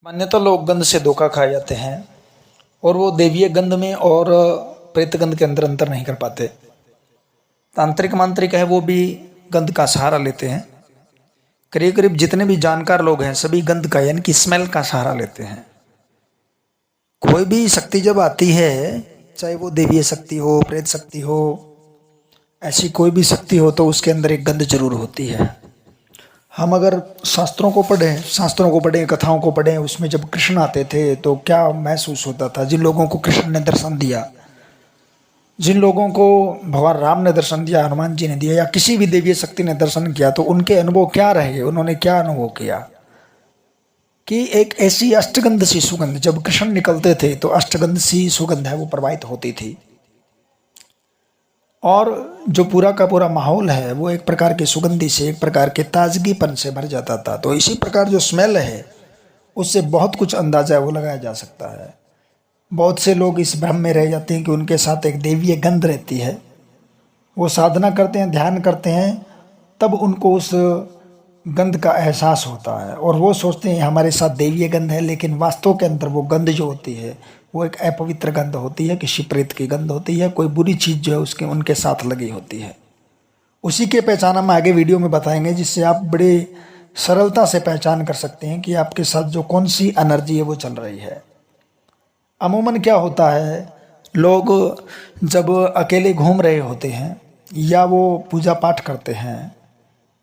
मान्यता लोग गंध से धोखा खा जाते हैं और वो दैवीय गंध में और प्रेत गंध के अंदर अंतर नहीं कर पाते। तांत्रिक मांत्रिक है वो भी गंध का सहारा लेते हैं। करीब करीब जितने भी जानकार लोग हैं सभी गंध का यानी कि स्मेल का सहारा लेते हैं। कोई भी शक्ति जब आती है, चाहे वो दैवीय शक्ति हो, प्रेत शक्ति हो, ऐसी कोई भी शक्ति हो, तो उसके अंदर एक गंध जरूर होती है। हम अगर शास्त्रों को पढ़ें, कथाओं को पढ़ें, उसमें जब कृष्ण आते थे तो क्या महसूस होता था। जिन लोगों को कृष्ण ने दर्शन दिया, जिन लोगों को भगवान राम ने दर्शन दिया, हनुमान जी ने दिया, या किसी भी देवीय शक्ति ने दर्शन किया, तो उनके अनुभव क्या रहे, उन्होंने क्या अनुभव किया कि एक ऐसी अष्टगंध सी सुगंध, जब कृष्ण निकलते थे तो अष्टगंध सी सुगंध है वो प्रवाहित होती थी, और जो पूरा का पूरा माहौल है वो एक प्रकार की सुगंधी से, एक प्रकार के ताजगीपन से भर जाता था। तो इसी प्रकार जो स्मेल है उससे बहुत कुछ अंदाजा वो लगाया जा सकता है। बहुत से लोग इस भ्रम में रह जाते हैं कि उनके साथ एक दैवीय गंध रहती है। वो साधना करते हैं, ध्यान करते हैं, तब उनको उस गंध का एहसास होता है और वो सोचते हैं हमारे साथ दैवीय गंध है, लेकिन वास्तव के अंदर वो गंध जो होती है वो एक अपवित्र गंध होती है, किसी प्रेत की गंध होती है, कोई बुरी चीज़ जो है उसके उनके साथ लगी होती है। उसी के पहचान हम आगे वीडियो में बताएंगे, जिससे आप बड़े सरलता से पहचान कर सकते हैं कि आपके साथ जो कौन सी एनर्जी है वो चल रही है। अमूमन क्या होता है, लोग जब अकेले घूम रहे होते हैं, या वो पूजा पाठ करते हैं,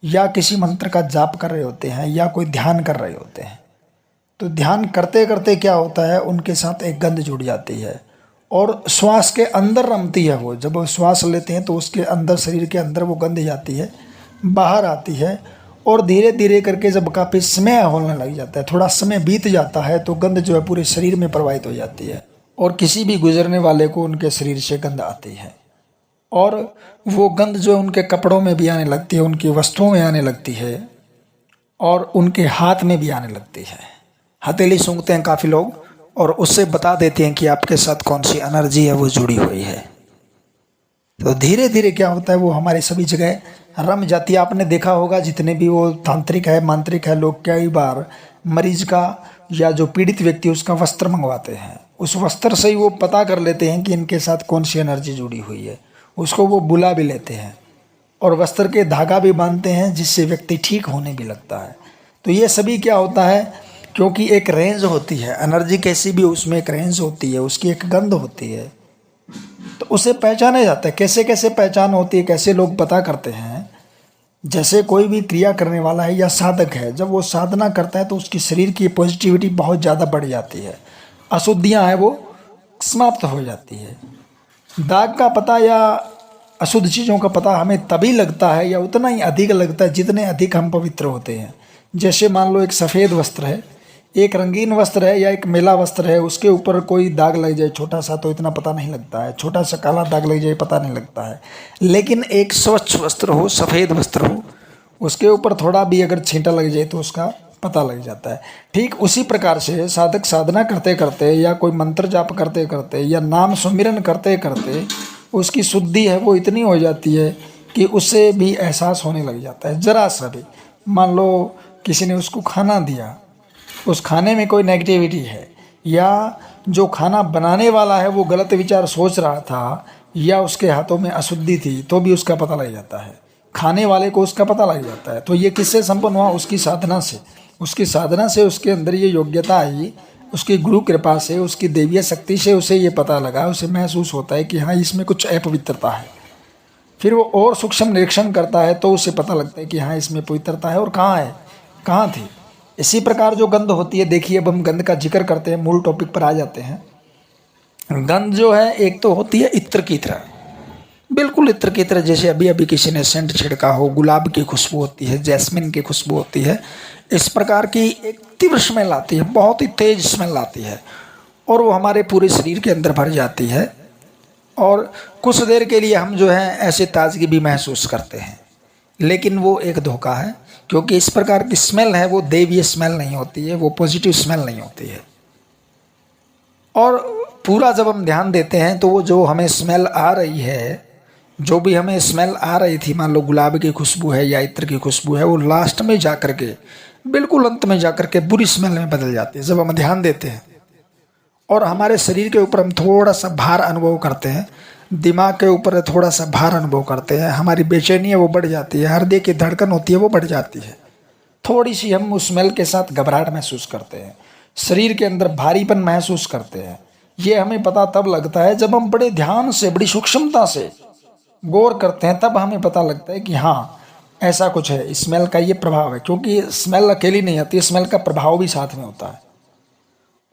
या किसी मंत्र का जाप कर रहे होते हैं, या कोई ध्यान कर रहे होते हैं, तो ध्यान करते करते क्या होता है, उनके साथ एक गंध जुड़ जाती है और श्वास के अंदर रमती है। वो जब वो श्वास लेते हैं तो उसके अंदर, शरीर के अंदर वो गंध जाती है, बाहर आती है, और धीरे धीरे करके जब काफ़ी समय होने लग जाता है, थोड़ा समय बीत जाता है, तो गंध जो है पूरे शरीर में प्रवाहित हो जाती है और किसी भी गुजरने वाले को उनके शरीर से गंध आती है। और वो गंध जो उनके कपड़ों में भी आने लगती है, उनकी वस्तुओं में आने लगती है, और उनके हाथ में भी आने लगती है। हथेली सूंघते हैं काफ़ी लोग और उससे बता देते हैं कि आपके साथ कौन सी एनर्जी है वो जुड़ी हुई है। तो धीरे धीरे क्या होता है, वो हमारे सभी जगह रम जाती है। आपने देखा होगा जितने भी वो तांत्रिक है, मांत्रिक है, लोग कई बार मरीज का या जो पीड़ित व्यक्ति उसका वस्त्र मंगवाते हैं। उस वस्त्र से ही वो पता कर लेते हैं कि इनके साथ कौन सी एनर्जी जुड़ी हुई है। उसको वो बुला भी लेते हैं और वस्त्र के धागा भी बांधते हैं, जिससे व्यक्ति ठीक होने भी लगता है। तो ये सभी क्या होता है, क्योंकि एक रेंज होती है, एनर्जी कैसी भी उसमें एक रेंज होती है, उसकी एक गंध होती है, तो उसे पहचाना जाता है। कैसे कैसे पहचान होती है, कैसे लोग पता करते हैं। जैसे कोई भी क्रिया करने वाला है या साधक है, जब वो साधना करता है तो उसकी शरीर की पॉजिटिविटी बहुत ज़्यादा बढ़ जाती है, अशुद्धियाँ हैं वो समाप्त हो जाती है। दाग का पता या अशुद्ध चीज़ों का पता हमें तभी लगता है, या उतना ही अधिक लगता है जितने अधिक हम पवित्र होते हैं। जैसे मान लो एक सफ़ेद वस्त्र है, एक रंगीन वस्त्र है, या एक मेला वस्त्र है, उसके ऊपर कोई दाग लग जाए छोटा सा तो इतना पता नहीं लगता है, छोटा सा काला दाग लग जाए पता नहीं लगता है। लेकिन एक स्वच्छ वस्त्र हो, सफ़ेद वस्त्र हो, उसके ऊपर थोड़ा भी अगर छींटा लग जाए तो उसका पता लग जाता है। ठीक उसी प्रकार से साधक साधना करते करते, या कोई मंत्र जाप करते करते, या नाम सुमिरन करते करते उसकी शुद्धि है वो इतनी हो जाती है कि उससे भी एहसास होने लग जाता है। ज़रा सा भी मान लो किसी ने उसको खाना दिया, उस खाने में कोई नेगेटिविटी है, या जो खाना बनाने वाला है वो गलत विचार सोच रहा था, या उसके हाथों में अशुद्धि थी, तो भी उसका पता लग जाता है, खाने वाले को उसका पता लग जाता है। तो ये किससे संपन्न हुआ, उसकी साधना से। उसकी साधना से उसके अंदर ये योग्यता आई, उसकी गुरु कृपा से, उसकी दैवीय शक्ति से उसे ये पता लगा, उसे महसूस होता है कि हाँ इसमें कुछ अपवित्रता है। फिर वो और सूक्ष्म निरीक्षण करता है तो उसे पता लगता है कि हाँ इसमें पवित्रता है, और कहाँ है, कहाँ थी। इसी प्रकार जो गंध होती है, देखिए अब हम गंध का जिक्र करते हैं, मूल टॉपिक पर आ जाते हैं। गंध जो है एक तो होती है इत्र की तरह, बिल्कुल इत्र की तरह, जैसे अभी अभी किसी ने सेंट छिड़का हो, गुलाब की खुशबू होती है, जैस्मिन की खुशबू होती है, इस प्रकार की एक तीव्र स्मेल आती है, बहुत ही तेज स्मेल आती है, और वो हमारे पूरे शरीर के अंदर भर जाती है, और कुछ देर के लिए हम जो है ऐसे ताजगी भी महसूस करते हैं। लेकिन वो एक धोखा है, क्योंकि इस प्रकार की स्मेल है वो दैवीय स्मेल नहीं होती है, वो पॉजिटिव स्मेल नहीं होती है। और पूरा जब हम ध्यान देते हैं तो वो जो हमें स्मेल आ रही है, जो भी हमें स्मेल आ रही थी, मान लो गुलाब की खुशबू है या इत्र की खुशबू है, वो लास्ट में जा कर के बिल्कुल अंत में जाकर के बुरी स्मेल में बदल जाती है। जब हम ध्यान देते हैं और हमारे शरीर के ऊपर हम थोड़ा सा भार अनुभव करते हैं, दिमाग के ऊपर थोड़ा सा भार अनुभव करते हैं, हमारी बेचैनी है वो बढ़ जाती है, हृदय की धड़कन होती है वो बढ़ जाती है, थोड़ी सी हम उस स्मेल के साथ घबराहट महसूस करते हैं, शरीर के अंदर भारीपन महसूस करते हैं। ये हमें पता तब लगता है जब हम बड़े ध्यान से, बड़ी सूक्ष्मता से गौर करते हैं, तब हमें पता लगता है कि हाँ ऐसा कुछ है, स्मेल का ये प्रभाव है। क्योंकि स्मेल अकेली नहीं आती, स्मेल का प्रभाव भी साथ में होता है।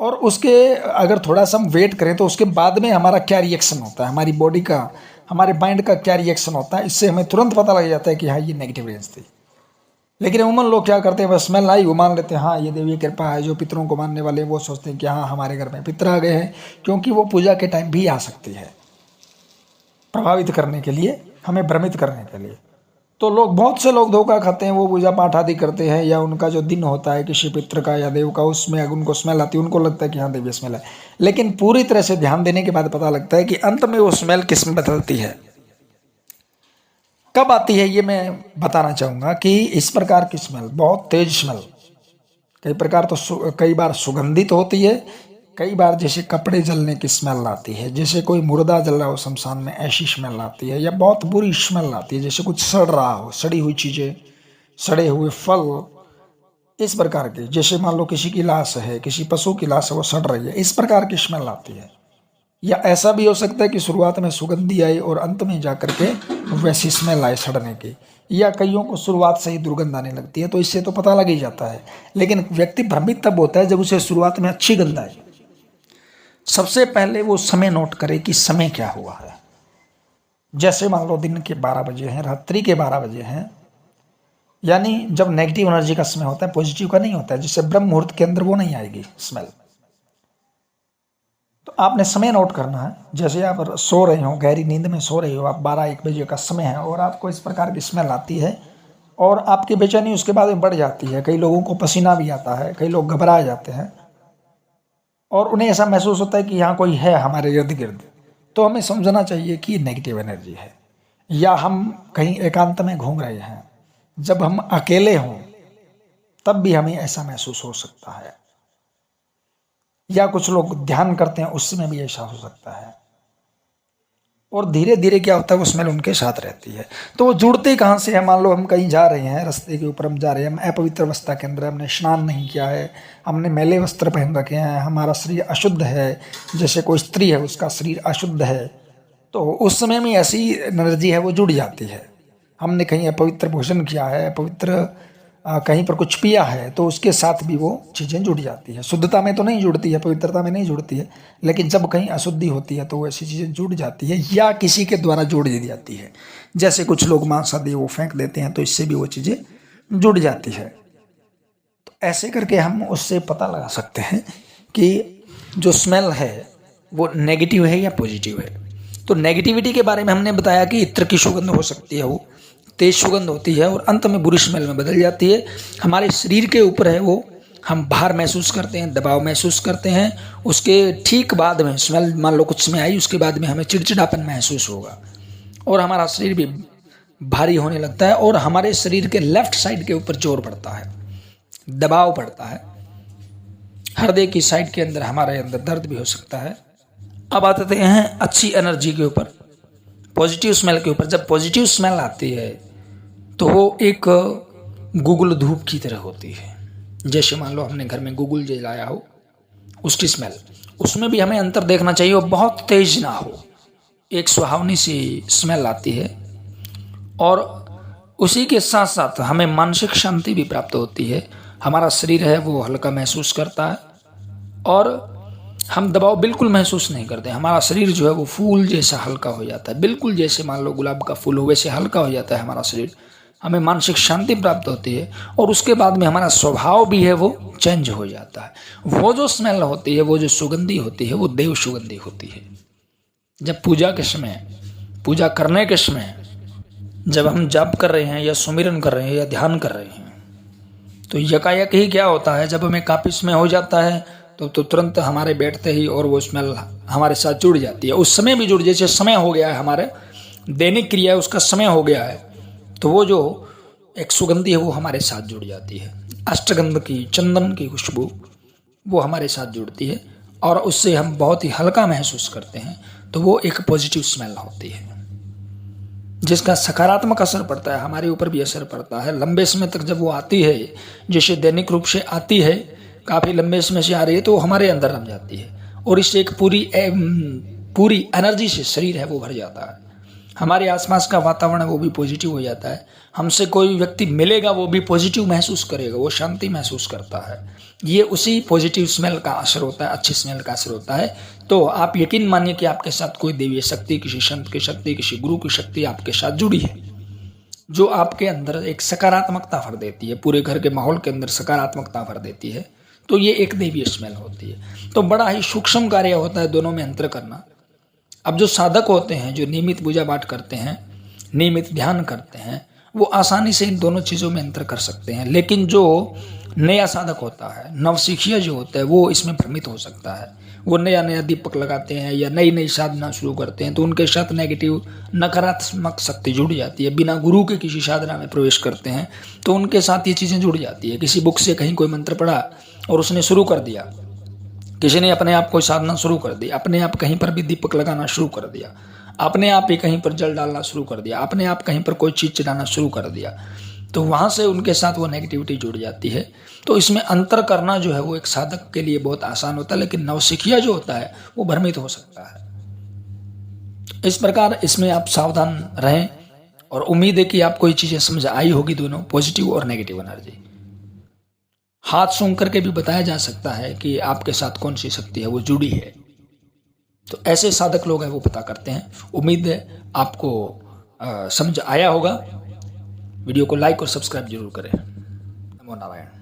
और उसके अगर थोड़ा सा हम वेट करें तो उसके बाद में हमारा क्या रिएक्शन होता है, हमारी बॉडी का, हमारे माइंड का क्या रिएक्शन होता है, इससे हमें तुरंत पता लग जाता है कि हाँ ये नेगेटिव रेंज थी। लेकिन अमूमन लोग क्या करते हैं, बस स्मेल आई वो मान लेते हैं हाँ ये देवी कृपा है। जो पितरों को मानने वाले वो सोचते हैं कि हाँ हमारे घर में पितर आ गए हैं, क्योंकि वो पूजा के टाइम भी आ सकती है प्रभावित करने के लिए, हमें भ्रमित करने के लिए। तो लोग, बहुत से लोग धोखा खाते हैं, वो पूजा पाठ आदि करते हैं या उनका जो दिन होता है किसी पितृ का या देव का, उसमें अगर उनको स्मेल आती है उनको लगता है कि हाँ देवी स्मेल है। लेकिन पूरी तरह से ध्यान देने के बाद पता लगता है कि अंत में वो स्मेल किस में बदलती है, कब आती है, ये मैं बताना चाहूँगा। कि इस प्रकार की स्मेल, बहुत तेज स्मेल, कई बार सुगंधित होती है, कई बार जैसे कपड़े जलने की स्मेल आती है, जैसे कोई मुर्दा जल रहा हो शमशान में ऐसी स्मेल आती है, या बहुत बुरी स्मेल आती है जैसे कुछ सड़ रहा हो, सड़ी हुई चीज़ें, सड़े हुए फल, इस प्रकार की। जैसे मान लो किसी की लाश है, किसी पशु की लाश है, वो सड़ रही है, इस प्रकार की स्मेल आती है। या ऐसा भी हो सकता है कि शुरुआत में सुगंधी आई और अंत में जाकर के वैसी स्मेल आए सड़ने की। या कईयों को शुरुआत से ही दुर्गंध आने लगती है, तो इससे तो पता लग ही जाता है। लेकिन व्यक्ति भ्रमित तब होता है जब उसे शुरुआत में अच्छी गंध आए। सबसे पहले वो समय नोट करे कि समय क्या हुआ है। जैसे मान लो दिन के 12 बजे हैं, रात्रि के 12 बजे हैं, यानी जब नेगेटिव एनर्जी का समय होता है, पॉजिटिव का नहीं होता है। जैसे ब्रह्म मुहूर्त के अंदर वो नहीं आएगी स्मेल। तो आपने समय नोट करना है। जैसे आप सो रहे हो, गहरी नींद में सो रहे हो, आप 12-1 बजे का समय है और आपको इस प्रकार की स्मेल आती है और आपकी बेचैनी उसके बाद में बढ़ जाती है। कई लोगों को पसीना भी आता है, कई लोग घबरा जाते हैं और उन्हें ऐसा महसूस होता है कि यहाँ कोई है हमारे इर्द गिर्द। तो हमें समझना चाहिए कि नेगेटिव एनर्जी है, या हम कहीं एकांत में घूम रहे हैं, जब हम अकेले हों तब भी हमें ऐसा महसूस हो सकता है, या कुछ लोग ध्यान करते हैं उसमें भी ऐसा हो सकता है। और धीरे धीरे क्या होता है, वो स्मेल उनके साथ रहती है। तो वो जुड़ते कहाँ से है, मान लो हम कहीं जा रहे हैं, रास्ते के ऊपर हम जा रहे हैं, हम अपवित्र अवस्था के अंदर, हमने स्नान नहीं किया है, हमने मैले वस्त्र पहन रखे हैं, हमारा शरीर अशुद्ध है। जैसे कोई स्त्री है उसका शरीर अशुद्ध है, तो उस समय में ऐसी एनर्जी है वो जुड़ जाती है। हमने कहीं अपवित्र भोजन किया है, अपवित्र कहीं पर कुछ पिया है, तो उसके साथ भी वो चीज़ें जुड़ जाती है। शुद्धता में तो नहीं जुड़ती है, पवित्रता में नहीं जुड़ती है, लेकिन जब कहीं अशुद्धि होती है तो वो ऐसी चीज़ें जुड़ जाती है, या किसी के द्वारा जोड़ दी जाती है। जैसे कुछ लोग मांस आदि वो फेंक देते हैं, तो इससे भी वो चीज़ें जुड़ जाती है। तो ऐसे करके हम उससे पता लगा सकते हैं कि जो स्मेल है वो नेगेटिव है या पॉजिटिव है। तो नेगेटिविटी के बारे में हमने बताया कि इत्र की सुगंध हो सकती है, वो तेज सुगंध होती है और अंत में बुरी स्मेल में बदल जाती है। हमारे शरीर के ऊपर है वो, हम भार महसूस करते हैं, दबाव महसूस करते हैं। उसके ठीक बाद में स्मेल, मान लो कुछ समय आई, उसके बाद में हमें चिड़चिड़ापन महसूस होगा और हमारा शरीर भी भारी होने लगता है और हमारे शरीर के लेफ्ट साइड के ऊपर जोर पड़ता है, दबाव पड़ता है। हृदय की साइड के अंदर हमारे अंदर दर्द भी हो सकता है। अब आते हैं अच्छी एनर्जी के ऊपर, पॉजिटिव स्मेल के ऊपर। जब पॉजिटिव स्मेल आती है तो वो एक गुगल धूप की तरह होती है। जैसे मान लो हमने घर में गुगल जलाया हो, उसकी स्मेल, उसमें भी हमें अंतर देखना चाहिए, वो बहुत तेज ना हो, एक सुहावनी सी स्मेल आती है। और उसी के साथ साथ हमें मानसिक शांति भी प्राप्त होती है। हमारा शरीर है वो हल्का महसूस करता है और हम दबाव बिल्कुल महसूस नहीं करते। हमारा शरीर जो है वो फूल जैसा हल्का हो जाता है, बिल्कुल जैसे मान लो गुलाब का फूल हो वैसे हल्का हो जाता है हमारा शरीर। हमें मानसिक शांति प्राप्त होती है और उसके बाद में हमारा स्वभाव भी है वो चेंज हो जाता है। वो जो स्मेल होती है, वो जो सुगंधी होती है, वो देव सुगंधी होती है। जब पूजा के समय, पूजा करने के समय, जब हम जाप कर रहे हैं या सुमिरन कर रहे हैं या ध्यान कर रहे हैं, तो यकायक ही क्या होता है, जब हमें काफी समय हो जाता है तो तुरंत हमारे बैठते ही और वो स्मेल हमारे साथ जुड़ जाती है। उस समय भी जुड़, जैसे समय हो गया है, हमारे दैनिक क्रिया है उसका समय हो गया है, तो वो जो एक सुगंधि है वो हमारे साथ जुड़ जाती है। अष्टगंध की, चंदन की खुशबू वो हमारे साथ जुड़ती है और उससे हम बहुत ही हल्का महसूस करते हैं, तो वो एक पॉजिटिव स्मेल होती है जिसका सकारात्मक असर पड़ता है, हमारे ऊपर भी असर पड़ता है। लंबे समय तक जब वो आती है, जैसे दैनिक रूप से आती है, काफ़ी लंबे समय से आ रही है, तो हमारे अंदर रम जाती है और इससे एक पूरी एनर्जी से शरीर है वो भर जाता है। हमारे आसपास का वातावरण है वो भी पॉजिटिव हो जाता है। हमसे कोई व्यक्ति मिलेगा वो भी पॉजिटिव महसूस करेगा, वो शांति महसूस करता है। ये उसी पॉजिटिव स्मेल का असर होता है, अच्छी स्मेल का असर होता है। तो आप यकीन मानिए कि आपके साथ कोई देवीय शक्ति, किसी संत की शक्ति, किसी गुरु की शक्ति आपके साथ जुड़ी है, जो आपके अंदर एक सकारात्मकता भर देती है, पूरे घर के माहौल के अंदर सकारात्मकता भर देती है। तो ये एक देवीय स्मेल होती है। तो बड़ा ही सूक्ष्म कार्य होता है दोनों में अंतर करना। अब जो साधक होते हैं, जो नियमित पूजा पाठ करते हैं, नियमित ध्यान करते हैं, वो आसानी से इन दोनों चीज़ों में अंतर कर सकते हैं। लेकिन जो नया साधक होता है, नवसिखिया जो होता है, वो इसमें भ्रमित हो सकता है। वो नया नया दीपक लगाते हैं या नई नई साधना शुरू करते हैं, तो उनके साथ नेगेटिव, नकारात्मक शक्ति जुड़ जाती है। बिना गुरु के किसी साधना में प्रवेश करते हैं तो उनके साथ ये चीज़ें जुड़ जाती है। किसी बुक से कहीं कोई मंत्र पढ़ा और उसने शुरू कर दिया, किसी ने अपने आप कोई साधना शुरू कर दी, अपने आप कहीं पर भी दीपक लगाना शुरू कर दिया, अपने आप ही कहीं पर जल डालना शुरू कर दिया, अपने आप कहीं पर कोई चीज़ चढ़ाना शुरू कर दिया, तो वहाँ से उनके साथ वो नेगेटिविटी जुड़ जाती है। तो इसमें अंतर करना जो है वो एक साधक के लिए बहुत आसान होता है, लेकिन नवसिखिया जो होता है वो भ्रमित हो सकता है। इस प्रकार इसमें आप सावधान रहें और उम्मीद है कि आपको ये चीज़ें समझ आई होगी, दोनों पॉजिटिव और नेगेटिव एनर्जी। हाथ सूंघ करके भी बताया जा सकता है कि आपके साथ कौन सी शक्ति है वो जुड़ी है। तो ऐसे साधक लोग हैं वो पता करते हैं। उम्मीद है आपको समझ आया होगा। वीडियो को लाइक और सब्सक्राइब जरूर करें। नमो नारायण।